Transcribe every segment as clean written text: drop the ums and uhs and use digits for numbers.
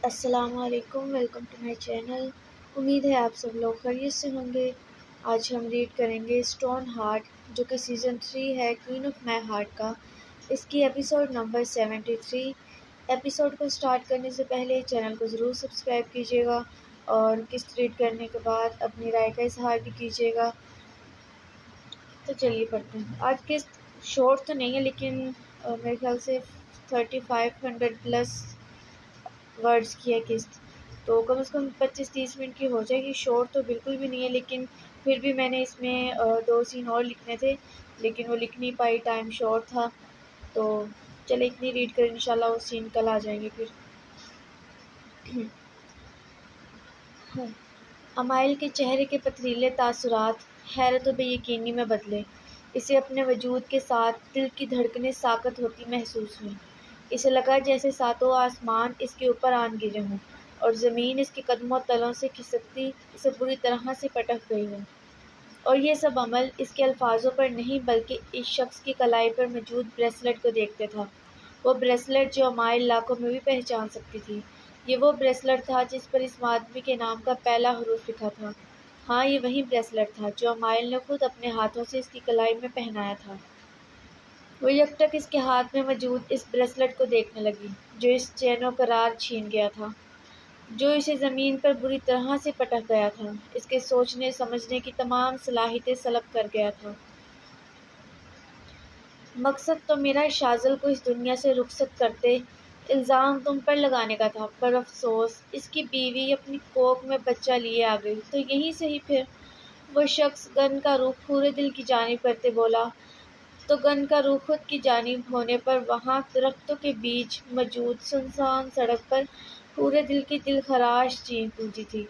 السلام علیکم، welcome to my channel. امید ہے آپ سب لوگ خیریت سے ہوں گے۔ آج ہم ریڈ کریں گے اسٹون ہارٹ، جو کہ سیزن 3 ہے کوئین آف مائی ہارٹ کا۔ اس کی ایپیسوڈ نمبر 73۔ ایپیسوڈ کو سٹارٹ کرنے سے پہلے چینل کو ضرور سبسکرائب کیجیے گا اور قسط ریڈ کرنے کے بعد اپنی رائے کا اظہار بھی کیجیے گا۔ تو چلیے پڑھتے ہیں۔ آج قسط شارٹ تو نہیں ہے، لیکن میرے خیال سے 3500 پلس ورڈز کی ہے قسط، تو کم از کم 25-30 منٹ کی ہو جائے گی۔ شارٹ تو بالکل بھی نہیں ہے، لیکن پھر بھی میں نے اس میں 2 سین اور لکھنے تھے، لیکن وہ لکھ نہیں پائی، ٹائم شارٹ تھا۔ تو چلے اتنی ریڈ کریں، انشاءاللہ وہ سین کل آ جائیں گے پھر۔ امائل کے چہرے کے پتھریلے تاثرات حیرت و بے یقینی میں بدلے۔ اسے اپنے وجود کے ساتھ دل کی دھڑکنیں ساکت ہوتی محسوس ہوئیں۔ اسے لگا جیسے ساتوں آسمان اس کے اوپر آن گرے ہوں اور زمین اس کے قدموں تلوں سے کھسکتی اسے بری طرح سے پٹک گئی ہو۔ اور یہ سب عمل اس کے الفاظوں پر نہیں، بلکہ اس شخص کی کلائی پر موجود بریسلٹ کو دیکھتے تھا۔ وہ بریسلٹ جو امائل لاکھوں میں بھی پہچان سکتی تھی۔ یہ وہ بریسلٹ تھا جس پر اس آدمی کے نام کا پہلا حرف لکھا تھا۔ ہاں، یہ وہی بریسلٹ تھا جو امائل نے خود اپنے ہاتھوں سے اس کی کلائی میں پہنایا تھا۔ وہ یکٹک اس کے ہاتھ میں موجود اس بریسلٹ کو دیکھنے لگی، جو اس چین و قرار چھین گیا تھا، جو اسے زمین پر بری طرح سے پٹک گیا تھا، اس کے سوچنے سمجھنے کی تمام صلاحیتیں سلب کر گیا تھا۔ مقصد تو میرا شاذل کو اس دنیا سے رخصت کرتے الزام تم پر لگانے کا تھا، پر افسوس اس کی بیوی اپنی کوکھ میں بچہ لیے آ گئی، تو یہیں سے ہی پھر۔ وہ شخص گن کا رخ پورے دل کی جانب کرتے بولا، تو گن کا رخ خود کی جانب ہونے پر وہاں درختوں کے بیچ موجود سنسان سڑک پر پورے دل کی دلخراش چیخ گونجی تھی،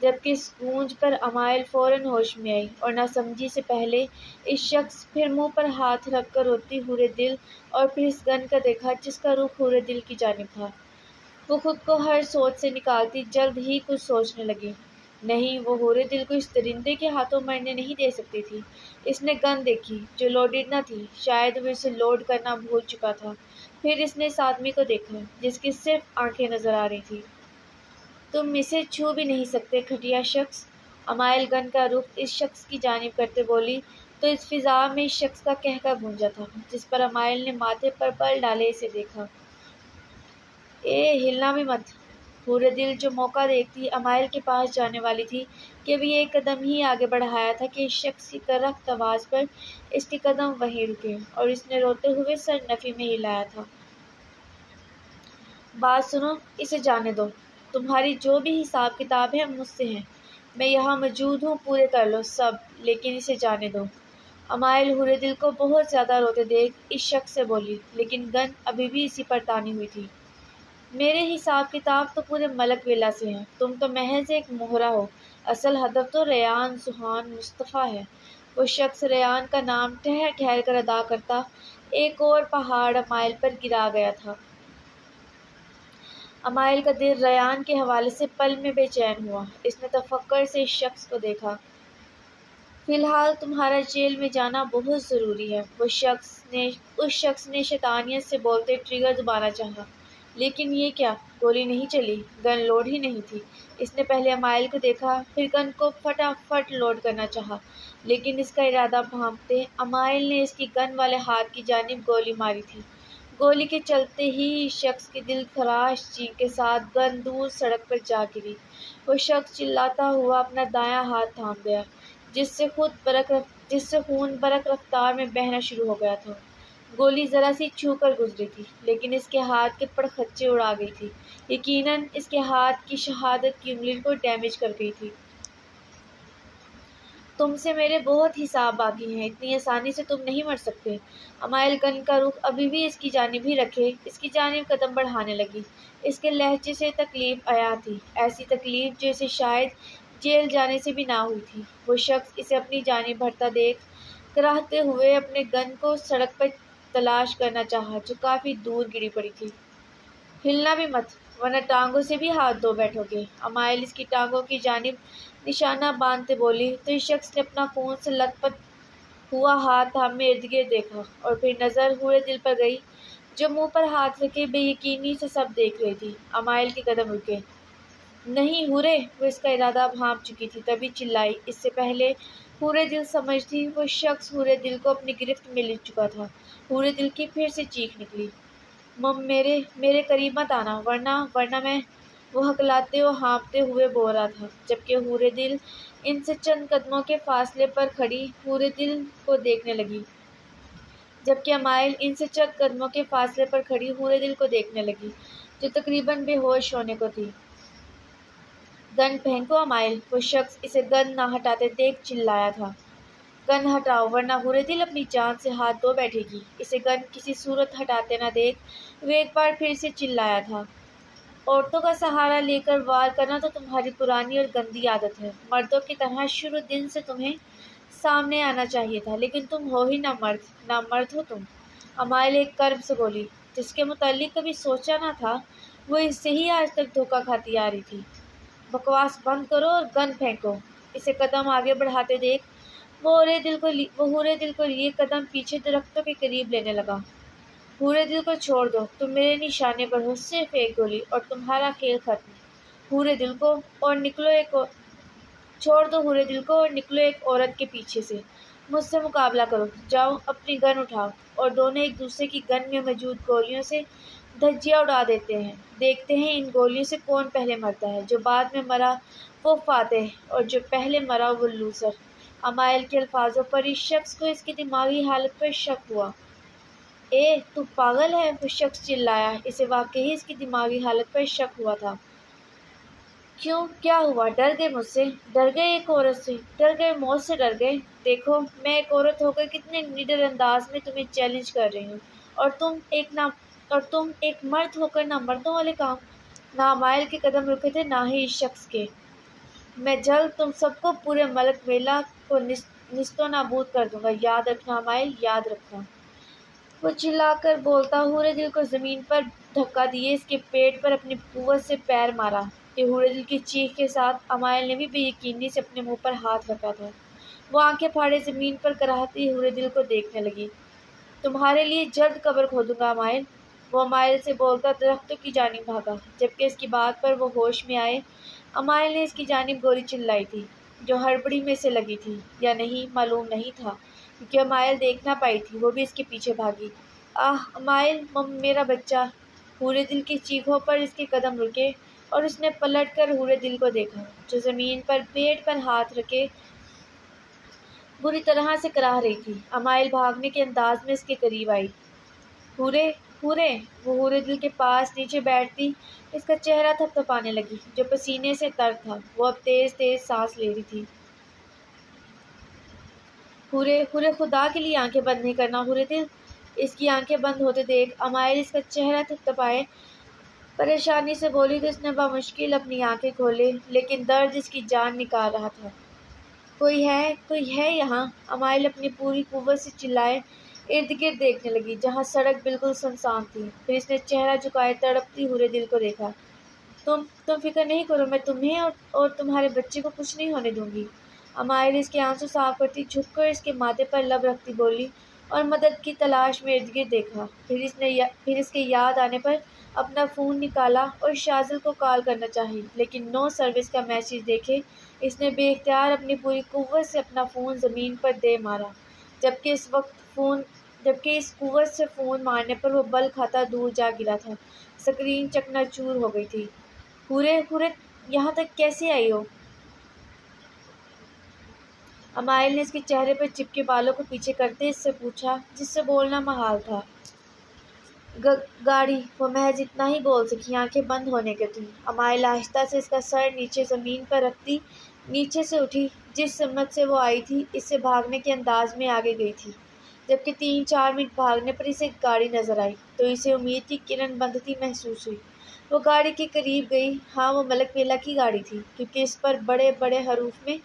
جبکہ اس گونج پر امائل فوراً ہوش میں آئی اور نہ سمجھی سے پہلے اس شخص پھر منہ پر ہاتھ رکھ کر روتی حورِ دل اور پھر اس گن کا دیکھا جس کا رخ حورِ دل کی جانب تھا۔ وہ خود کو ہر سوچ سے نکالتی جلد ہی کچھ سوچنے لگی۔ نہیں، وہ حورِ دل کو اس درندے کے ہاتھوں مرنے نہیں دے سکتی تھی۔ اس نے گن دیکھی جو لوڈڈ نہ تھی، شاید وہ اسے لوڈ کرنا بھول چکا تھا۔ پھر اس نے اس آدمی کو دیکھا جس کی صرف آنکھیں نظر آ رہی تھی۔ تم اسے چھو بھی نہیں سکتے، گھٹیا شخص۔ امائل گن کا رخ اس شخص کی جانب کرتے بولی، تو اس فضا میں اس شخص کا قہقہ گونجا تھا، جس پر امائل نے ماتھے پر بل ڈالے اسے دیکھا۔ ہلنا بھی مت۔ حورِ دل جو موقع دیکھتی امائل کے پاس جانے والی تھی کہ ابھی ایک قدم ہی آگے بڑھایا تھا کہ اس شخص کی کرخت آواز پر اس کے قدم وہیں رکے اور اس نے روتے ہوئے سر نفی میں ہلایا تھا۔ بات سنو، اسے جانے دو۔ تمہاری جو بھی حساب کتاب ہے مجھ سے ہیں۔ میں یہاں موجود ہوں، پورے کر لو سب، لیکن اسے جانے دو۔ امائل حورِ دل کو بہت زیادہ روتے دیکھ اس شخص سے بولی، لیکن گن ابھی بھی اسی پر تانی ہوئی تھی۔ میرے حساب کتاب تو پورے ملک ویلا سے ہیں، تم تو محض ایک مہرہ ہو، اصل ہدف تو ریان سوہان مصطفیٰ ہے۔ وہ شخص ریان کا نام ٹھہر ٹھہر کر ادا کرتا۔ ایک اور پہاڑ امائل پر گرا گیا تھا۔ امائل کا دل ریان کے حوالے سے پل میں بے چین ہوا۔ اس نے تفکر سے اس شخص کو دیکھا۔ فی الحال تمہارا جیل میں جانا بہت ضروری ہے۔ اس شخص نے شیطانیت سے بولتے ٹریگر دبانا چاہا، لیکن یہ کیا، گولی نہیں چلی، گن لوڈ ہی نہیں تھی۔ اس نے پہلے امائل کو دیکھا، پھر گن کو فٹافٹ لوڈ کرنا چاہا، لیکن اس کا ارادہ بھانپتے امائل نے اس کی گن والے ہاتھ کی جانب گولی ماری تھی۔ گولی کے چلتے ہی اس شخص کی دل خراش چیخ کے ساتھ گن دور سڑک پر جا گری۔ وہ شخص چلاتا ہوا اپنا دایاں ہاتھ تھام گیا، جس سے خون برق رفتار میں بہنا شروع ہو گیا تھا۔ گولی ذرا سی چھو کر گزری تھی، لیکن اس کے ہاتھ کے پڑخچے اڑا گئی تھی، یقیناً اس کے ہاتھ کی شہادت کی انگلی کو ڈیمیج کر گئی تھی۔ تم سے میرے بہت حساب باقی ہیں، اتنی آسانی سے تم نہیں مر سکتے۔ امائل گن کا رخ ابھی بھی اس کی جانب ہی رکھے اس کی جانب قدم بڑھانے لگی۔ اس کے لہجے سے تکلیف عیاں تھی، ایسی تکلیف جو اسے شاید جیل جانے سے بھی نہ ہوئی تھی۔ وہ شخص اسے اپنی جانب بڑھتا دیکھ کراہتے ہوئے اپنے گن کو سڑک پر تلاش کرنا چاہا جو کافی دور گری پڑی تھی۔ ہلنا بھی مت، ورنہ ٹانگوں سے بھی ہاتھ دھو بیٹھو گے۔ امائل اس کی ٹانگوں کی جانب نشانہ باندھتے بولی، تو اس شخص نے اپنا خون سے لت پت ہوا ہاتھ تھامے ارد گرد دیکھا اور پھر نظر حورِ دل پر گئی۔ جو منہ پر ہاتھ رکھے بے یقینی سے سب دیکھ رہی تھی۔ امائل کے قدم رکے۔ نہیں حورے، وہ اس کا ارادہ بھانپ چکی تھی، تبھی چلائی۔ اس سے پہلے حورے دل سمجھتی وہ شخص حورے دل کو اپنی گرفت میں لے چکا تھا۔ حورے دل کی پھر سے چیخ نکلی، میرے قریب مت آنا، ورنہ میں۔ وہ ہکلاتے اور ہانپتے ہوئے بول رہا تھا، جبکہ حورے دل ان سے چند قدموں کے فاصلے پر کھڑی حورے دل کو دیکھنے لگی۔ جو تقریباً بے ہوش ہونے کو تھی۔ گن پھینکو امائل، وہ شخص اسے گن نہ ہٹاتے دیکھ چلایا تھا۔ گن ہٹاؤ ورنہ حورے دل اپنی جان سے ہاتھ دھو بیٹھے گی۔ اسے گن کسی صورت ہٹاتے نہ دیکھ وہ ایک بار پھر سے چلایا تھا۔ عورتوں کا سہارا لے کر وار کرنا تو تمہاری پرانی اور گندی عادت ہے۔ مردوں کی طرح شروع دن سے تمہیں سامنے آنا چاہیے تھا، لیکن تم ہو ہی نہ مرد ہو تم۔ امائل ایک کرب سے بولی، جس کے متعلق کبھی سوچا نہ تھا، وہ اس سے ہی آج تک دھوکہ کھاتی آ رہی تھی۔ بکواس بند کرو اور گن پھینکو۔ اسے قدم آگے بڑھاتے دیکھ وہ حورے دل کو لیے قدم پیچھے درختوں کے قریب لینے لگا۔ حورے دل کو چھوڑ دو، تم میرے نشانے پر ہو، صرف ایک گولی اور تمہارا کھیل ختم۔ حورے دل کو اور نکلو چھوڑ دو حورے دل کو اور نکلو ایک عورت کے پیچھے سے۔ مجھ سے مقابلہ کرو، جاؤ اپنی گن اٹھاؤ۔ اور دونوں ایک دوسرے کی گن میں موجود گولیوں سے دھجیاں اڑا دیتے ہیں۔ دیکھتے ہیں ان گولیوں سے کون پہلے مرتا ہے۔ جو بعد میں مرا وہ فاتح اور جو پہلے مرا وہ لوزر۔ امائل کے الفاظوں پر اس شخص کو اس کی دماغی حالت پر شک ہوا۔ تو پاگل ہے، وہ شخص چلایا۔ اسے واقعی اس کی دماغی حالت پر شک ہوا تھا۔ کیوں، کیا ہوا؟ ڈر گئے مجھ سے؟ ڈر گئے ایک عورت سے؟ ڈر گئے موت سے؟ ڈر گئے؟ دیکھو میں ایک عورت ہو کر کتنے نڈر انداز میں تمہیں چیلنج کر رہی ہوں، اور تم ایک مرد ہو کر نہ مردوں والے کام۔ نہ امائل کے قدم رکے تھے نہ ہی اس شخص کے۔ میں جلد تم سب کو، پورے ملک ویلا کو نیست و نابود کر دوں گا، یاد رکھنا امائل، یاد رکھنا۔ وہ چلا کر بولتا حورے دل کو زمین پر دھکا دیے اس کے پیٹ پر اپنی قوت سے پیر مارا کہ حورے دل کی چیخ کے ساتھ امائل نے بھی بے یقینی سے اپنے منہ پر ہاتھ رکھا تھا۔ وہ آنکھیں پھاڑے زمین پر کراہتی حورے دل کو دیکھنے لگی۔ تمہارے لیے جلد قبر کھودوں گا امائل۔ وہ امائل سے بولتا درختوں کی جانب بھاگا۔ جبکہ اس کی بات پر وہ ہوش میں آئے، امائل نے اس کی جانب گولی چلائی تھی، جو ہڑبڑی میں سے لگی تھی یا نہیں معلوم نہیں تھا، کیونکہ امائل دیکھ نہ پائی تھی۔ وہ بھی اس کے پیچھے بھاگی۔ امائل، میرا بچہ! حورے دل کی چیخوں پر اس کے قدم رکے اور اس نے پلٹ کر حورے دل کو دیکھا، جو زمین پر پیٹ پر ہاتھ رکھے بری طرح سے کراہ رہی تھی۔ امائل بھاگنے کے انداز میں اس کے قریب آئی۔ حورے! حورے! وہ حورے دل کے پاس نیچے بیٹھتی اس کا چہرہ تھپتھپانے لگی، جو پسینے سے تر تھا۔ وہ اب تیز تیز سانس لے رہی تھی۔ حورے! خدا کے لیے آنکھیں بند نہیں کرنا حورے دل۔ اس کی آنکھیں بند ہوتے دیکھ امائل اس کا چہرہ تھپتھپائے پریشانی سے بولی تو اس نے بمشکل اپنی آنکھیں کھولے، لیکن درد اس کی جان نکال رہا تھا۔ کوئی ہے یہاں؟ امائل اپنی پوری قوت سے چلائے ارد گرد دیکھنے لگی، جہاں سڑک بالکل سنسان تھی۔ پھر اس نے چہرہ جھکائے تڑپتی حورے دل کو دیکھا۔ تم فکر نہیں کرو، میں تمہیں اور تمہارے بچے کو کچھ نہیں ہونے دوں گی۔ امائل اس کے آنسو صاف کرتی جھک کر اس کے ماتھے پر لب رکھتی بولی اور مدد کی تلاش میں ارد گرد دیکھا۔ پھر اس کے یاد آنے پر اپنا فون نکالا اور شاذل کو کال کرنا چاہی، لیکن نو سروس کا میسج دیکھے اس نے بے اختیار اپنی پوری قوت سے اپنا فون زمین پر دے مارا، جبکہ اس قوت سے فون مارنے پر وہ بل کھاتا دور جا گرا تھا۔ سکرین چکنا چور ہو گئی تھی۔ حورے یہاں تک کیسے آئی ہو؟ امائل نے اس کے چہرے پر چپکے بالوں کو پیچھے کرتے اس سے پوچھا، جس سے بولنا محال تھا۔ گاڑی، وہ محض اتنا ہی بول سکی، آنکھیں بند ہونے کو تھیں۔ امائل آہستہ سے اس کا سر نیچے زمین پر رکھتی نیچے سے اٹھی۔ جس سمت سے وہ آئی تھی اس سے بھاگنے کے انداز میں آگے گئی تھی، جبکہ 3-4 منٹ بھاگنے پر اسے ایک گاڑی نظر آئی تو اسے امید کی کرن بندھتی محسوس ہوئی۔ وہ گاڑی کے قریب گئی۔ ہاں، وہ ملک ویلا کی گاڑی تھی، کیونکہ اس پر بڑے بڑے حروف میں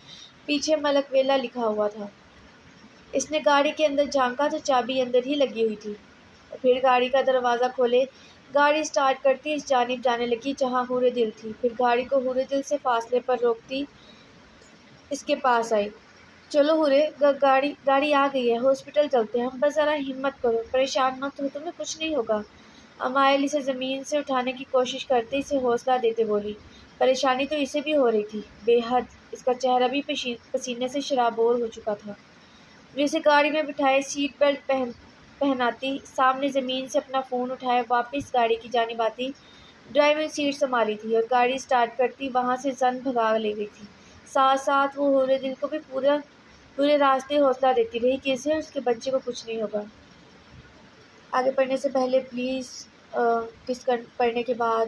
پیچھے ملک ویلا لکھا ہوا تھا۔ اس نے گاڑی کے اندر جھانکا تو چابی اندر ہی لگی ہوئی تھی۔ پھر گاڑی کا دروازہ کھولے گاڑی سٹارٹ کرتی اس جانب جانے لگی جہاں حورے دل تھی۔ پھر گاڑی کو حورے دل سے فاصلے پر روکتی اس کے پاس آئی۔ چلو ہورے، گاڑی گاڑی آ گئی ہے، ہاسپٹل چلتے ہیں، بس ذرا ہمت کرو، پریشان مت ہو، تمہیں کچھ نہیں ہوگا۔ امائل اسے زمین سے اٹھانے کی کوشش کرتے اسے حوصلہ دیتے بولی۔ پریشانی تو اسے بھی ہو رہی تھی، بے حد، اس کا چہرہ بھی پسینے سے شرابور ہو چکا تھا۔ وہ اسے گاڑی میں بٹھائے، سیٹ بیلٹ پہناتی، سامنے زمین سے اپنا فون اٹھائے واپس گاڑی کی جانب آتی، ڈرائیونگ سیٹ سنبھالی تھی اور گاڑی سٹارٹ کرتی وہاں سے زن بھگا لے گئی تھی۔ ساتھ ساتھ وہ حورِ دل کو بھی پورے راستے حوصلہ دیتی رہی کہ اسے اور اس کے بچے کو کچھ نہیں ہوگا۔ آگے پڑھنے سے پہلے پلیز پڑھنے کے بعد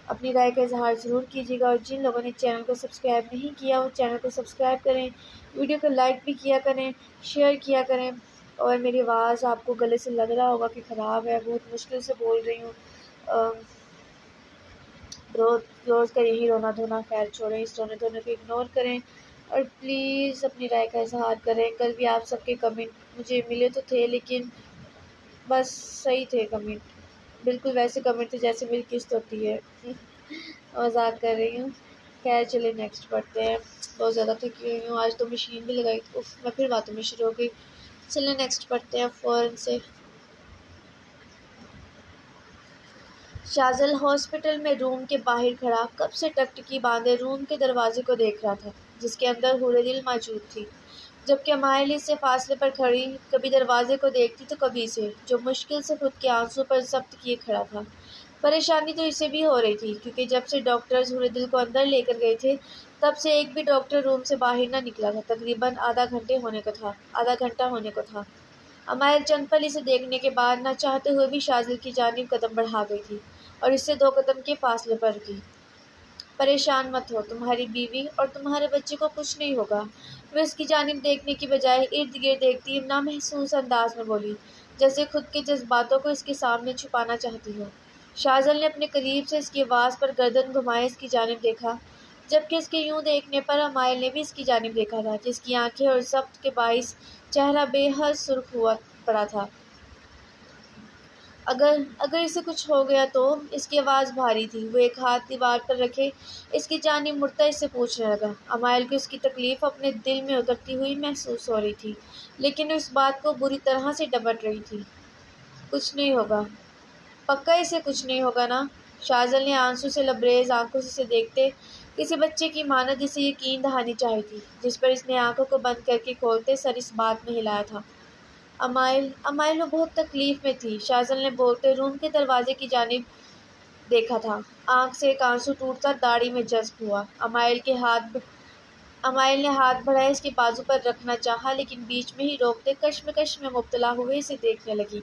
اپنی رائے کا اظہار ضرور کیجیے گا، اور جن لوگوں نے چینل کو سبسکرائب نہیں کیا وہ چینل کو سبسکرائب کریں، ویڈیو کو لائک بھی کیا کریں، شیئر کیا کریں۔ اور میری آواز آپ کو گلے سے لگ رہا ہوگا کہ خراب ہے، بہت مشکل سے بول رہی ہوں۔ روز کا یہی رونا دھونا، خیر چھوڑیں، اس رونے دھونے کو اگنور کریں اور پلیز اپنی رائے کا اظہار کریں۔ کل بھی آپ سب کے کمنٹ مجھے ملے تو تھے، لیکن بس صحیح تھے کمنٹ، بالکل ویسے کمنٹ تھے جیسے میری قسط ہوتی ہے۔ مذاق کر رہی ہوں۔ خیر چلے نیکسٹ پڑھتے ہیں، بہت زیادہ تھکی ہوئی ہوں، آج تو مشین بھی لگائی، میں پھر باتوں میں شروع ہو گئی۔ چلے نیکسٹ پڑھتے ہیں فوراً سے۔ شاذل ہاسپٹل میں روم کے باہر کھڑا کب سے ٹکٹکی باندھے روم کے دروازے کو دیکھ رہا تھا جس کے اندر حورِ دل موجود تھی، جبکہ امائل اس سے فاصلے پر کھڑی کبھی دروازے کو دیکھتی تو کبھی اسے، جو مشکل سے خود کے آنسوں پر ضبط کیے کھڑا تھا۔ پریشانی تو اسے بھی ہو رہی تھی کیونکہ جب سے ڈاکٹرز حورِ دل کو اندر لے کر گئے تھے تب سے ایک بھی ڈاکٹر روم سے باہر نہ نکلا تھا، تقریباً آدھا گھنٹہ ہونے کو تھا۔ امائل چند پل اسے دیکھنے کے بعد نہ چاہتے ہوئے بھی شاذل کی جانب قدم بڑھا گئی تھی اور اس سے 2 قدم کے فاصلے پر رکی۔ پریشان مت ہو، تمہاری بیوی اور تمہارے بچے کو کچھ نہیں ہوگا، وہ اس کی جانب دیکھنے کی بجائے ارد گرد دیکھتی نامحسوس انداز میں بولی، جیسے خود کے جذباتوں کو اس کے سامنے چھپانا چاہتی ہو۔ شاذل نے اپنے قریب سے اس کی آواز پر گردن گھمائے اس کی جانب دیکھا، جبکہ اس کے یوں دیکھنے پر امائل نے بھی اس کی جانب دیکھا تھا جس کی آنکھیں اور ضبط کے باعث چہرہ بے حد سرخ ہوا پڑا تھا۔ اگر اسے کچھ ہو گیا تو؟ اس کی آواز بھاری تھی، وہ ایک ہاتھ دیوار پر رکھے اس کی جانب مڑتا اس سے پوچھنے لگا۔ امائل کو اس کی تکلیف اپنے دل میں اترتی ہوئی محسوس ہو رہی تھی، لیکن وہ اس بات کو بری طرح سے ڈپٹ رہی تھی۔ کچھ نہیں ہوگا، پکا اسے کچھ نہیں ہوگا نا؟ شاذل نے آنسو سے لبریز آنکھوں سے اسے دیکھتے کسی بچے کی مانند اسے یقین دہانی چاہی تھی، جس پر اس نے آنکھوں کو بند کر کے کھولتے سر اس بات میں ہلایا تھا۔ امائل وہ بہت تکلیف میں تھی، شاذل نے بولتے روم کے دروازے کی جانب دیکھا تھا۔ آنکھ سے ایک آنسو ٹوٹتا داڑھی میں جذب ہوا۔ امائل نے ہاتھ بڑھائے اس کے بازو پر رکھنا چاہا، لیکن بیچ میں ہی روکتے کشمکش میں مبتلا ہوئے اسے دیکھنے لگی،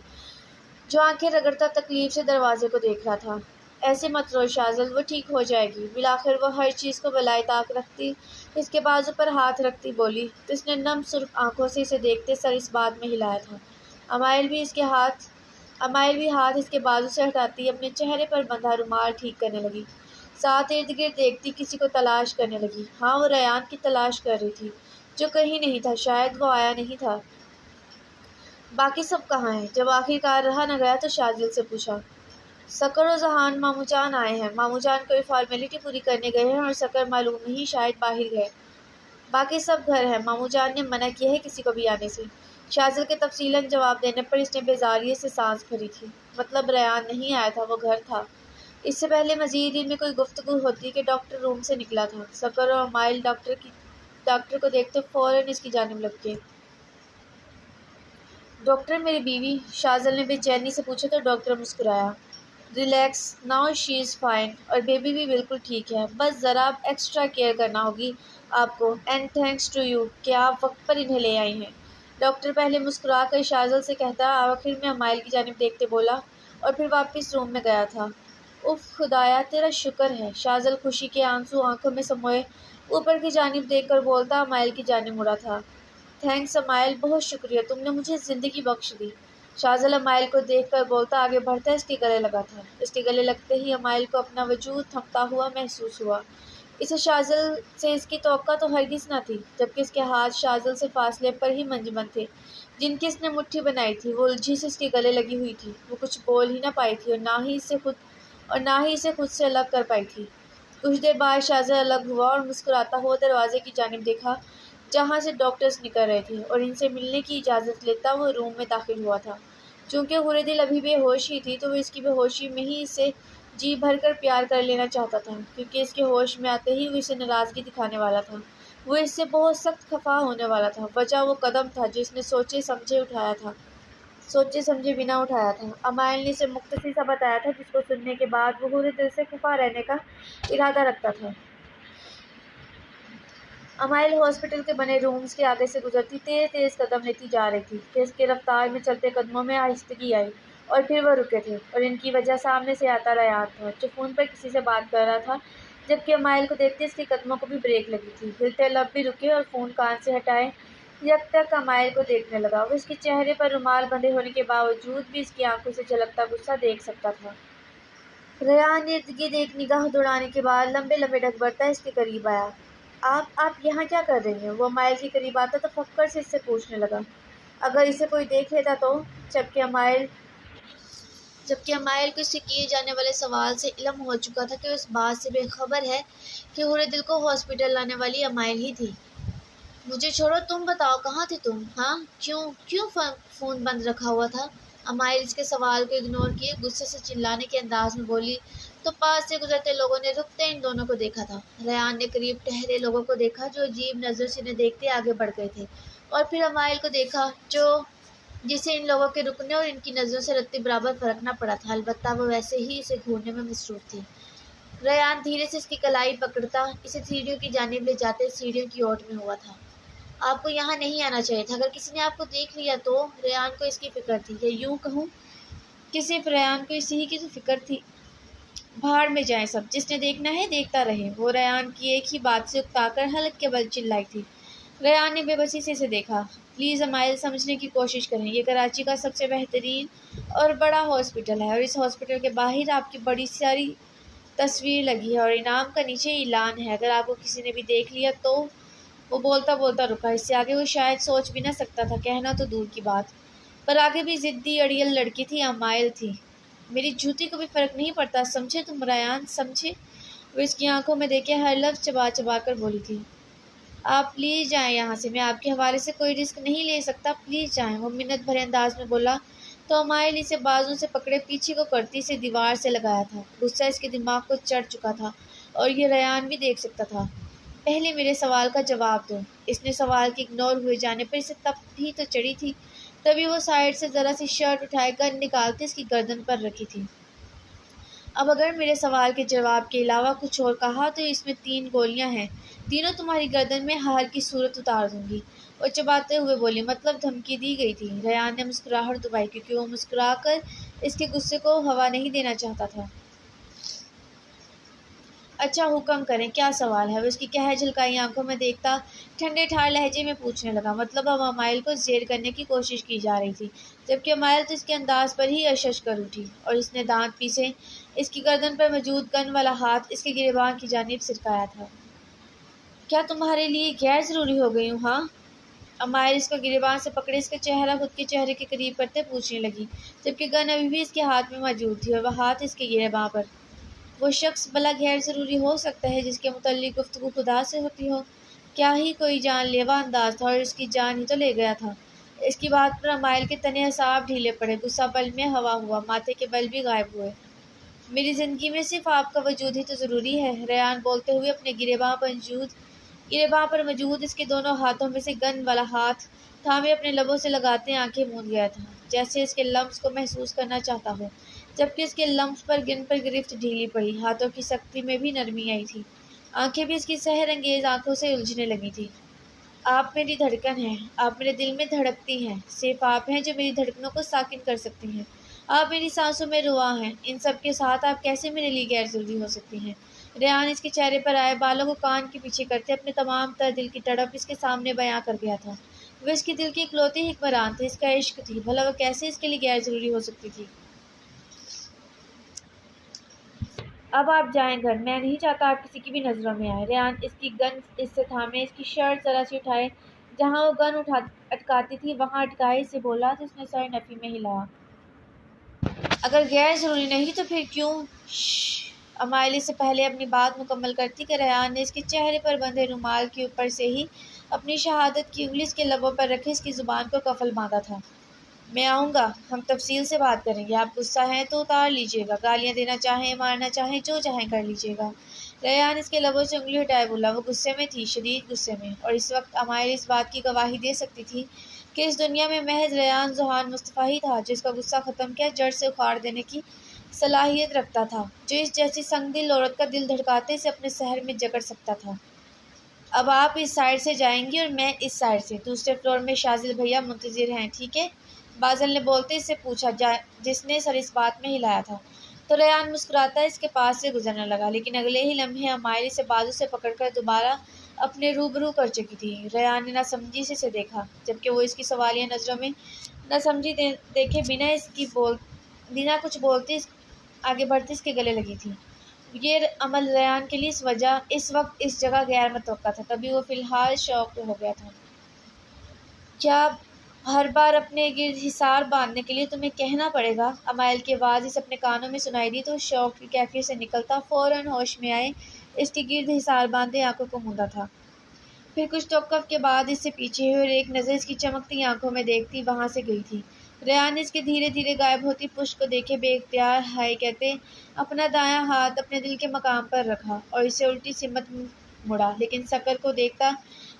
جو آنکھیں رگڑتا تکلیف سے دروازے کو دیکھ رہا تھا۔ ایسے مت رو شاذل، وہ ٹھیک ہو جائے گی۔ بالآخر وہ ہر چیز کو بالائے طاق رکھتی اس کے بازو پر ہاتھ رکھتی بولی تو اس نے نم سرخ آنکھوں سے اسے دیکھتے سر اس بات میں ہلایا تھا۔ امائل بھی ہاتھ اس کے بازو سے ہٹاتی اپنے چہرے پر بندھا رومال ٹھیک کرنے لگی، ساتھ ارد گرد دیکھتی کسی کو تلاش کرنے لگی۔ ہاں، وہ ریان کی تلاش کر رہی تھی جو کہیں نہیں تھا، شاید وہ آیا نہیں تھا۔ باقی سب کہاں ہیں؟ جب آخر کار رہا نہ گیا تو شاذل سے پوچھا۔ سکر و ذہان ماموں جان آئے ہیں، ماموں جان کوئی فارمیلٹی پوری کرنے گئے ہیں اور سکر معلوم نہیں، شاید باہر گئے۔ باقی سب گھر ہیں، ماموں جان نے منع کیا ہے کسی کو بھی آنے سے۔ شاذل کے تفصیلاً جواب دینے پر اس نے بیزاری سے سانس بھری تھی۔ مطلب ریان نہیں آیا تھا، وہ گھر تھا۔ اس سے پہلے مزید ان میں کوئی گفتگو ہوتی کہ ڈاکٹر روم سے نکلا تھا۔ سکر اور امائل ڈاکٹر کو دیکھتے فوراً اس کی جانب لپکے۔ ڈاکٹر میری بیوی؟ شاذل نے بے چینی سے پوچھا تو ڈاکٹر مسکرایا۔ Relax, now she is fine, اور بیبی بھی بالکل ٹھیک ہے، بس ذرا اب ایکسٹرا کیئر کرنا ہوگی آپ کو، اینڈ تھینکس ٹو یو کہ آپ وقت پر انہیں لے آئی ہیں۔ ڈاکٹر پہلے مسکرا کر شاذل سے کہتا آخر میں امائل کی جانب دیکھتے بولا اور پھر واپس روم میں گیا تھا۔ اف خدایا تیرا شکر ہے، شاذل خوشی کے آنسو آنکھوں میں سموئے اوپر کی جانب دیکھ کر بولتا امائل کی جانب مڑا تھا۔ تھینکس امائل، بہت شکریہ، تم نے مجھے زندگی بخش دی۔ شاذل امائل کو دیکھ کر بولتا آگے بڑھتا اس کے گلے لگا تھا۔ اس کے گلے لگتے ہی امائل کو اپنا وجود تھمتا ہوا محسوس ہوا۔ اسے شاذل سے اس کی توقع تو ہرگز نہ تھی، جبکہ اس کے ہاتھ شاذل سے فاصلے پر ہی منجمد تھے، جن کی اس نے مٹھی بنائی تھی، وہ الجھی سے اس کے گلے لگی ہوئی تھی۔ وہ کچھ بول ہی نہ پائی تھی اور نہ ہی اسے خود سے الگ کر پائی تھی۔ کچھ دیر بعد شاذل الگ ہوا اور مسکراتا ہوا دروازے کی جانب دیکھا جہاں سے ڈاکٹرز نکل رہے تھے اور ان سے ملنے کی اجازت لیتا وہ روم میں داخل ہوا تھا۔ چونکہ حور دل ابھی بے ہوش ہی تھی تو وہ اس کی بے ہوشی میں ہی اسے جی بھر کر پیار کر لینا چاہتا تھا، کیونکہ اس کے ہوش میں آتے ہی وہ اسے ناراضگی دکھانے والا تھا، وہ اس سے بہت سخت خفا ہونے والا تھا۔ وجہ وہ قدم تھا جو اس نے سوچے سمجھے بنا اٹھایا تھا۔ امائل نے اسے مختصر سا بتایا تھا، جس کو سننے کے بعد وہ حور دل سے خفا رہنے کا ارادہ رکھتا تھا۔ امائل ہاسپٹل کے بنے رومز کے آگے سے گزرتی تیز تیز قدم لیتی جا رہی تھی کہ اس کے رفتار میں چلتے قدموں میں آہستگی آئی، اور پھر وہ رکے تھے، اور ان کی وجہ سامنے سے آتا ریان تھا جو فون پر کسی سے بات کر رہا تھا۔ جبکہ امائل کو دیکھتے اس کے قدموں کو بھی بریک لگی تھی، ہلتے لب بھی رکے اور فون کان سے ہٹائے یک تک امائل کو دیکھنے لگا۔ وہ اس کے چہرے پر رومال بندھے ہونے کے باوجود بھی اس کی آنکھوں سے جھلکتا غصہ دیکھ سکتا تھا۔ ریان نے ارد گرد ایک نگاہ دوڑانے کے بعد لمبے لمبے ڈگ برتا اس کے قریب آیا۔ آپ یہاں کیا کر رہی ہیں؟ وہ امائل کے قریب آتا تو فکر سے اس سے پوچھنے لگا۔ اگر اسے کوئی دیکھ لیتا تو؟ جبکہ امائل کو اس سے کیے جانے والے سوال سے علم ہو چکا تھا کہ وہ اس بات سے بے خبر ہے کہ حور دل کو ہاسپٹل لانے والی امائل ہی تھی۔ مجھے چھوڑو، تم بتاؤ کہاں تھی تم؟ ہاں کیوں فون بند رکھا ہوا تھا؟ امائل اس کے سوال کو اگنور کیے غصے سے چلانے کے انداز میں بولی تو پاس سے گزرتے لوگوں نے رکتے ان دونوں کو دیکھا تھا۔ ریان نے قریب ٹہرے لوگوں کو دیکھا جو عجیب نظر سے انہیں دیکھتے آگے بڑھ گئے تھے، اور پھر امائل کو دیکھا جسے ان لوگوں کے رکنے اور ان کی نظروں سے رتی برابر فرقنا پڑا تھا، البتہ وہ ویسے ہی اسے گھورنے میں مصروف تھی۔ ریان دھیرے سے اس کی کلائی پکڑتا اسے سیڑھیوں کی جانب لے جاتے سیڑھیوں کی اوٹ میں ہوا تھا۔ آپ کو یہاں نہیں آنا چاہیے تھا، اگر کسی نے آپ کو دیکھ لیا تو؟ ریان کو اس کی فکر تھی، یا یوں کہوں کہ صرف ریان کو اسی کی تو فکر تھی۔ بھاڑ میں جائیں سب، جس نے دیکھنا ہے دیکھتا رہے، وہ ریان کی ایک ہی بات سے اکتا کر حلق کے بل چلائی تھی۔ ریان نے بے بسی سے اسے دیکھا۔ پلیز امائل، سمجھنے کی کوشش کریں، یہ کراچی کا سب سے بہترین اور بڑا ہاسپٹل ہے، اور اس ہاسپٹل کے باہر آپ کی بڑی ساری تصویر لگی ہے اور انعام کا نیچے اعلان ہے، اگر آپ کو کسی نے بھی دیکھ لیا تو؟ وہ بولتا بولتا رکا، اس سے آگے وہ شاید سوچ بھی نہ سکتا تھا، کہنا تو دور کی بات، پر آگے بھی ضدی اڑیل لڑکی تھی، امائل تھی۔ میری جوتی کو بھی فرق نہیں پڑتا، سمجھے تم ریان، سمجھے؟ وہ اس کی آنکھوں میں دیکھے ہر لفظ چبا چبا کر بولی تھی۔ آپ پلیز جائیں یہاں سے، میں آپ کے حوالے سے کوئی رسک نہیں لے سکتا، پلیز جائیں، وہ منت بھرے انداز میں بولا تو امائل اسے بازو سے پکڑے پیچھے کو کرتی اسے دیوار سے لگایا تھا۔ غصہ اس کے دماغ کو چڑھ چکا تھا اور یہ ریان بھی دیکھ سکتا تھا۔ پہلے میرے سوال کا جواب دو۔ اس نے سوال کے اگنور ہوئے جانے پر اسے تپ بھی تو چڑھی تھی، تبھی وہ سائیڈ سے ذرا سی شرٹ اٹھائے گن نکالتے اس کی گردن پر رکھی تھی۔ اب اگر میرے سوال کے جواب کے علاوہ کچھ اور کہا تو اس میں 3 گولیاں ہیں، تینوں تمہاری گردن میں ہار کی صورت اتار دوں گی، وہ چباتے ہوئے بولی۔ مطلب دھمکی دی گئی تھی؟ ریان نے مسکراہٹ دبائی، کیونکہ وہ مسکرا کر اس کے غصے کو ہوا نہیں دینا چاہتا تھا۔ اچھا حکم کریں، کیا سوال ہے؟ وہ اس کی قہر جھلکائی آنکھوں میں دیکھتا ٹھنڈے ٹھار لہجے میں پوچھنے لگا۔ مطلب اب امائل کو زیر کرنے کی کوشش کی جا رہی تھی، جبکہ امائل تو اس کے انداز پر ہی اشش کر اٹھی، اور اس نے دانت پیسے اس کی گردن پر موجود گن والا ہاتھ اس کے گریباں کی جانب سرکایا تھا۔ کیا تمہارے لیے غیر ضروری ہو گئی ہوں؟ ہاں؟ امائل اس کو گریباں سے پکڑے اس کا چہرہ خود کے چہرے کے قریب کرتے پوچھنے لگی، جبکہ گن ابھی بھی اس کے ہاتھ میں موجود تھی اور وہ ہاتھ اس کے گریباں پر۔ وہ شخص بھلا غیر ضروری ہو سکتا ہے جس کے متعلق گفتگو خدا سے ہوتی ہو؟ کیا ہی کوئی جان لیوا انداز تھا، اور اس کی جان ہی تو لے گیا تھا۔ اس کی بات پر امائل کے تنے اعصاب ڈھیلے پڑے، غصہ بل میں ہوا ہوا، ماتھے کے بل بھی غائب ہوئے۔ میری زندگی میں صرف آپ کا وجود ہی تو ضروری ہے، ریان بولتے ہوئے اپنے گریباں پر موجود اس کے دونوں ہاتھوں میں سے گن والا ہاتھ تھامے اپنے لبوں سے لگاتے آنکھیں موند گیا تھا، جیسے اس کے لمس کو محسوس کرنا چاہتا ہو، جبکہ اس کے لمس پر گن پر گرفت ڈھیلی پڑی، ہاتھوں کی سختی میں بھی نرمی آئی تھی، آنکھیں بھی اس کی سحر انگیز آنکھوں سے الجھنے لگی تھی۔ آپ میری دھڑکن ہیں، آپ میرے دل میں دھڑکتی ہیں، صرف آپ ہیں جو میری دھڑکنوں کو ساکن کر سکتی ہیں، آپ میری سانسوں میں رواں ہیں، ان سب کے ساتھ آپ کیسے میرے لیے غیر ضروری ہو سکتی ہیں؟ ریان اس کے چہرے پر آئے بالوں کو کان کے پیچھے کرتے اپنے تمام تر دل کی تڑپ اس کے سامنے بیاں کر گیا تھا۔ وہ اس کے دل کی اکلوتی حکمران تھے، اس کا عشق تھی، بھلا وہ کیسے اس کے لیے غیر ضروری ہو سکتی تھی؟ اب آپ جائیں گھر، میں نہیں چاہتا آپ کسی کی بھی نظروں میں آئیں۔ ریان اس کی گن اس سے تھامے اس کی شرٹ ذرا سی اٹھائے، جہاں وہ گن اٹکاتی تھی وہاں اٹکائے اسے بولا تو اس نے سر نفی میں ہلایا۔ اگر غیر ضروری نہیں تو پھر کیوں؟ شش، امائل اس سے پہلے اپنی بات مکمل کرتی کہ ریان نے اس کے چہرے پر بندھے رومال کے اوپر سے ہی اپنی شہادت کی انگلی اس کے لبوں پر رکھے اس کی زبان کو قفل باندھا تھا۔ میں آؤں گا، ہم تفصیل سے بات کریں گے، آپ غصہ ہیں تو اتار لیجیے گا، گالیاں دینا چاہیں، مارنا چاہیں، جو چاہیں کر لیجیے گا۔ ریان اس کے لبوں سے انگلی ہٹائے بولا۔ وہ غصے میں تھی، شدید غصے میں، اور اس وقت امائل اس بات کی گواہی دے سکتی تھی کہ اس دنیا میں محض ریان ذوحان مصطفیٰ ہی تھا جس کا غصہ ختم کیا جڑ سے اکھاڑ دینے کی صلاحیت رکھتا تھا، جو اس جیسی سنگ دل عورت کا دل دھڑکاتے سے اپنے سحر میں جکڑ سکتا تھا۔ اب آپ اس سائڈ سے جائیں گی اور میں اس سائڈ سے، دوسرے فلور میں شاذل بھیا منتظر ہیں، ٹھیک ہے؟ بازل نے بولتے اس سے پوچھا جس نے سر اس بات میں ہلایا تھا۔ تو ریان مسکراتا اس کے پاس سے گزرنے لگا، لیکن اگلے ہی لمحے امائل اسے بازو سے پکڑ کر دوبارہ اپنے روبرو کر چکی تھی۔ ریان نے ناسمجھی سے اسے دیکھا، جبکہ وہ اس کی سوالیہ نظروں میں ناسمجھی دیکھے بنا کچھ بولتے آگے بڑھتے اس کے گلے لگی تھی۔ یہ عمل ریان کے لیے اس وقت اس جگہ غیر متوقع تھا، تبھی وہ فی الحال شاکڈ ہو گیا تھا۔ کیا ہر بار اپنے گرد حصار باندھنے کے لیے تمہیں کہنا پڑے گا؟ امائل کی آواز اسے اپنے کانوں میں سنائی دی تو شوق کی کیفیت سے نکلتا فوراً ہوش میں آئے اس کے گرد حصار باندھے آنکھوں کو موندا تھا۔ پھر کچھ توقف کے بعد اس سے پیچھے ہوئی اور ایک نظر اس کی چمکتی آنکھوں میں دیکھتی وہاں سے گئی تھی۔ ریان نے اس کے دھیرے دھیرے غائب ہوتی پشت کو دیکھے بے اختیار ہائے کہتے اپنا دایاں ہاتھ اپنے دل کے مقام پر رکھا اور اسے الٹی سمت مڑا، لیکن سکر کو دیکھتا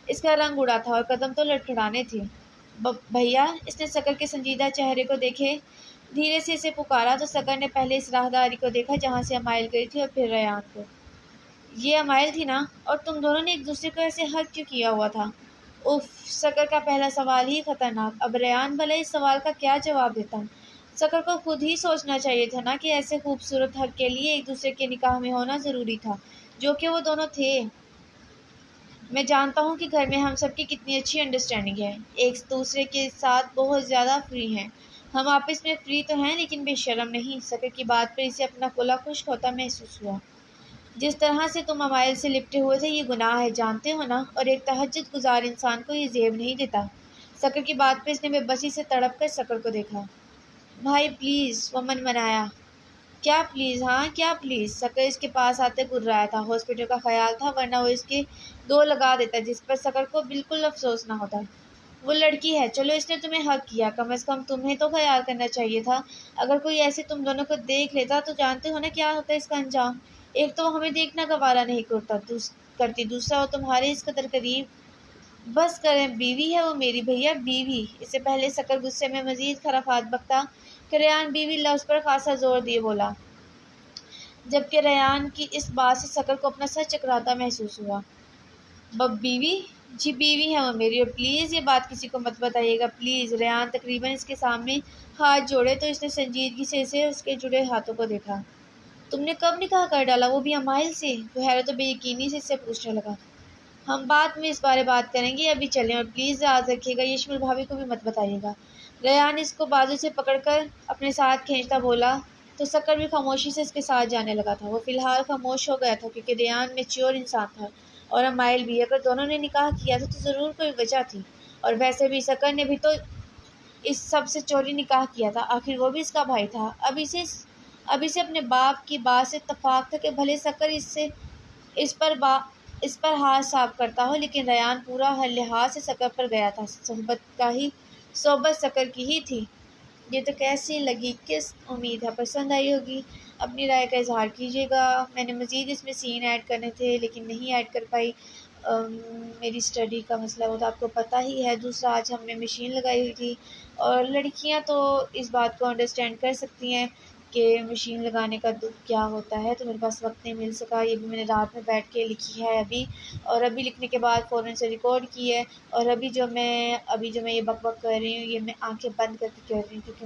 اس کا رنگ اڑا تھا اور قدم تو لڑکھڑانے تھے۔ بھیا، اس نے سکر کے سنجیدہ چہرے کو دیکھے دھیرے سے اسے پکارا تو سکر نے پہلے اس راہداری کو دیکھا جہاں سے امائل گئی تھی اور پھر ریان کو۔ یہ امائل تھی نا؟ اور تم دونوں نے ایک دوسرے کو ایسے ہگ کیوں کیا ہوا تھا؟ اف، سکر کا پہلا سوال ہی خطرناک، اب ریان بھلا اس سوال کا کیا جواب دیتا؟ سکر کو خود ہی سوچنا چاہیے تھا نا کہ ایسے خوبصورت حق کے لیے ایک دوسرے کے نکاح میں ہونا ضروری تھا، جو کہ وہ دونوں تھے۔ میں جانتا ہوں کہ گھر میں ہم سب کی کتنی اچھی انڈرسٹینڈنگ ہے، ایک دوسرے کے ساتھ بہت زیادہ فری ہیں، ہم آپس میں فری تو ہیں لیکن بے شرم نہیں۔ سکر کی بات پر اسے اپنا کھلا خشک ہوتا محسوس ہوا۔ جس طرح سے تم امائل سے لپٹے ہوئے تھے یہ گناہ ہے، جانتے ہو نا، اور ایک تہجد گزار انسان کو یہ زیب نہیں دیتا۔ سکر کی بات پہ اس نے بے بسی سے تڑپ کر سکر کو دیکھا۔ بھائی پلیز، وہ منمنایا۔ کیا پلیز؟ ہاں کیا پلیز؟ سکر اس کے پاس آتے گررایا تھا۔ ہاسپٹل کا خیال تھا، ورنہ وہ اس کے دو لگا دیتا جس پر سکر کو بالکل افسوس نہ ہوتا۔ وہ لڑکی ہے، چلو اس نے تمہیں حق کیا، کم از کم تمہیں تو خیال کرنا چاہیے تھا۔ اگر کوئی ایسے تم دونوں کو دیکھ لیتا تو جانتے ہو نا کیا ہوتا اس کا انجام۔ ایک تو وہ ہمیں دیکھنا گوارا نہیں کرتی، دوسرا وہ تمہارے اس قدر قریب۔ بس کریں، بیوی ہے وہ میری بھیا، بیوی۔ اس سے پہلے سکر غصے میں مزید خرافات بکتا کہ ریان بیوی لفظ پر خاصا زور دیے بولا، جبکہ ریان کی اس بات سے سکر کو اپنا سر چکراتا محسوس ہوا۔ بیوی؟ جی بیوی ہے وہ میری، اور پلیز یہ بات کسی کو مت بتائیے گا، پلیز۔ ریان تقریباً اس کے سامنے ہاتھ جوڑے تو اس نے سنجیدگی سے اسے اس کے جڑے ہاتھوں کو دیکھا۔ تم نے کب نکاح کر ڈالا، وہ بھی امائل سے؟ وہ حیرت و بے یقینی سے اس سے پوچھنے لگا۔ ہم بعد میں اس بارے بات کریں گے، ابھی چلیں، اور پلیز یاد رکھیے گا یشمل بھابھی کو بھی مت بتائیے گا۔ ریان اس کو بازو سے پکڑ کر اپنے ساتھ کھینچتا بولا تو سکر بھی خاموشی سے اس کے ساتھ جانے لگا تھا۔ وہ فی الحال خاموش ہو گیا تھا کیونکہ ریان میچور انسان تھا اور امائل بھی۔ اگر دونوں نے نکاح کیا تھا تو ضرور کوئی وجہ تھی، اور ویسے بھی سکر نے بھی تو اس سب سے چوری نکاح کیا تھا، آخر وہ بھی اس کا بھائی تھا۔ اب اسے اپنے باپ کی بات سے اتفاق تھا کہ بھلے سکر اس پر ہاتھ صاف کرتا ہو، لیکن ریان پورا ہر لحاظ سے سکر پر گیا تھا، صحبت سکر کی ہی تھی۔ یہ تو کیسی لگی، کس امید ہے پسند آئی ہوگی، اپنی رائے کا اظہار کیجیے گا۔ میں نے مزید اس میں سین ایڈ کرنے تھے لیکن نہیں ایڈ کر پائی، میری اسٹڈی کا مسئلہ وہ تو آپ کو پتہ ہی ہے، دوسرا آج ہم نے مشین لگائی ہوئی تھی، اور لڑکیاں تو اس بات کو انڈرسٹینڈ کر سکتی ہیں کہ مشین لگانے کا دکھ کیا ہوتا ہے، تو میرے پاس وقت نہیں مل سکا، یہ بھی میں نے رات میں بیٹھ کے لکھی ہے اور ابھی لکھنے کے بعد فوراً سے ریکارڈ کی ہے، اور ابھی جو میں یہ بک بک کر رہی ہوں یہ میں آنکھیں بند کر کے کر رہی ہوں کیونکہ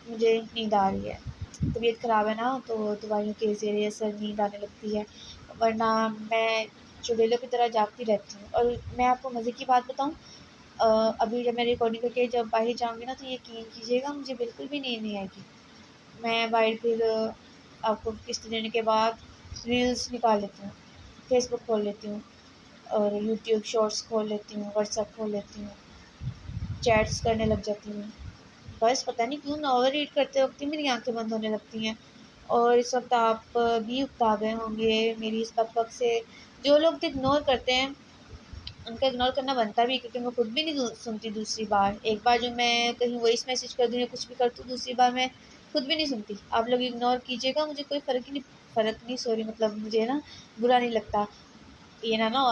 مجھے نیند آ رہی ہے، طبیعت خراب ہے نا تو دوائیوں کے زیر اثر نیند آنے لگتی ہے، ورنہ میں چڑیلوں کی طرح جاگتی رہتی ہوں۔ اور میں آپ کو مزے کی بات بتاؤں، ابھی جب میں ریکارڈنگ کر کے جب باہر جاؤں گی نا تو یقین کیجیے گا مجھے بالکل بھی نیند نہیں آئے گی، میں باہر پھر آپ کو قسط دینے کے بعد ریلز نکال لیتی ہوں، فیس بک کھول لیتی ہوں، اور یوٹیوب شارٹس کھول لیتی ہوں، واٹس ایپ کھول لیتی ہوں، چیٹس کرنے لگ جاتی ہوں، بس پتہ نہیں کیوں ناول ریڈ کرتے وقت ہی میری آنکھیں بند ہونے لگتی ہیں، اور اس وقت آپ بھی اکتا گئے ہوں گے میری اس بک بک سے۔ جو لوگ اگنور کرتے ہیں ان کا اگنور کرنا بنتا بھی ہے، کیونکہ میں خود بھی نہیں سنتی دوسری بار۔ ایک بار جو میں کہیں وائس میسیج کر دوں یا کچھ بھی کرتی ہوں، دوسری بار میں خود بھی نہیں سنتی۔ آپ لوگ اگنور کیجیے گا، مجھے کوئی فرق نہیں سوری مطلب مجھے نا برا نہیں لگتا۔ یہ نہ ہو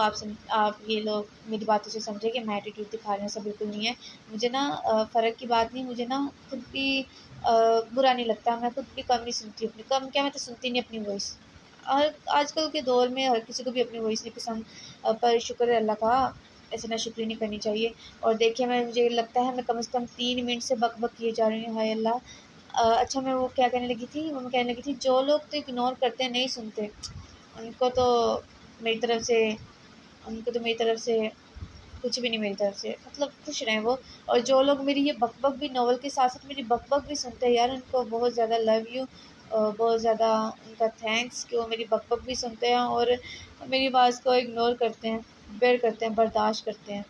آپ یہ لوگ میری باتوں سے سمجھے کہ میں ایٹیٹیوڈ دکھا رہے ہیں، ایسا بالکل نہیں ہے۔ مجھے نا فرق کی بات نہیں، مجھے نا خود بھی برا نہیں لگتا، میں خود بھی کم نہیں سنتی اپنی، کم کیا میں تو سنتی نہیں اپنی وائس۔ اور آج کل کے دور میں ہر کسی کو بھی اپنی وائس نہیں پسند، پر شکر ہے اللہ کا، ایسے نہ شکری نہیں کرنی چاہیے۔ اور دیکھیے مجھے لگتا ہے میں کم از کم 3 منٹ سے بک بک کیے جا رہی ہوں، ہائے اللہ۔ اچھا میں وہ کیا کہنے لگی تھی، وہ میں کہنے لگی تھی جو لوگ تو اگنور کرتے ہیں، نہیں سنتے، ان کو تو میری طرف سے کچھ بھی نہیں، میری طرف سے مطلب خوش رہیں وہ۔ اور جو لوگ میری یہ بک بک بھی ناول کے ساتھ ساتھ میری بک بک بھی سنتے ہیں یار، ان کو بہت زیادہ لو یو، بہت زیادہ ان کا تھینکس کہ وہ میری بک بک بھی سنتے ہیں اور میری بات کو اگنور کرتے ہیں، بیئر کرتے ہیں، برداشت کرتے ہیں۔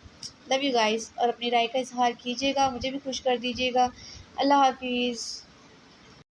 لو یو گائز، اور اپنی رائے کا اظہار کیجیے گا، مجھے بھی خوش کر دیجیے گا۔ اللہ حافظ۔